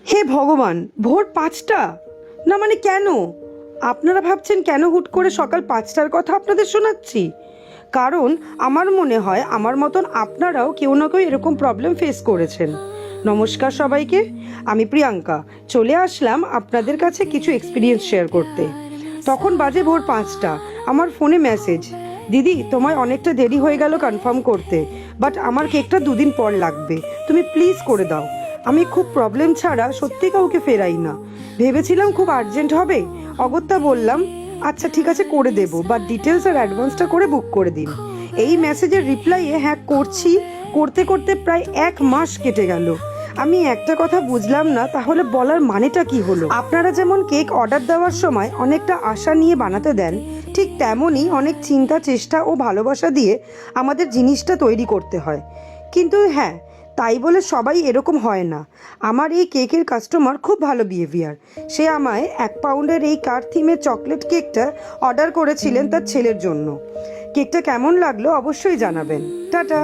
হে ভগবান, ভোর 5টা? না মানে কেন? আপনারা ভাবছেন কেন হুট করে সকাল 5টার কথা আপনাদের শোনাচ্ছি? কারণ আমার মনে হয় আমার মতন আপনারাও কেউ না কেউ এরকম প্রবলেম ফেস করেছেন। নমস্কার সবাইকে, আমি প্রিয়াঙ্কা। চলে আসলাম আপনাদের কাছে কিছু এক্সপিরিয়েন্স শেয়ার করতে। তখন বাজে ভোর 5টা, আমার ফোনে মেসেজ, দিদি তোমায় অনেকটা দেরি হয়ে গেল কনফার্ম করতে, বাট আমার কেকটা 2 দিন পর লাগবে, তুমি প্লিজ করে দাও। আমি খুব প্রবলেম ছাড়া সত্যি কাউকে ফেরাই না। ভেবেছিলাম খুব আর্জেন্ট হবে, অগত্যা বললাম আচ্ছা ঠিক আছে করে দেবো, বাট ডিটেলস আর অ্যাডভান্সটা করে বুক করে দিন। এই মেসেজের রিপ্লাইয়ে হ্যাঁ করছি করতে করতে প্রায় 1 মাস কেটে গেল। আমি একটা কথা বুঝলাম না, তাহলে বলার মানেটা কি হলো? আপনারা যেমন কেক অর্ডার দেওয়ার সময় অনেকটা আশা নিয়ে বানাতে দেন, ঠিক তেমনই অনেক চিন্তা, চেষ্টা ও ভালোবাসা দিয়ে আমাদের জিনিসটা তৈরি করতে হয়। কিন্তু হ্যাঁ, তাই বলে সবাই এরকম হয় না। আমার এই কেকের কাস্টমার খুব ভালো বিহেভিয়ার। সে আমায় 1 পাউন্ডের এই কার থিমের চকলেট কেকটা অর্ডার করেছিলেন তার ছেলের জন্য। কেকটা কেমন লাগলো অবশ্যই জানাবেন। টাটা।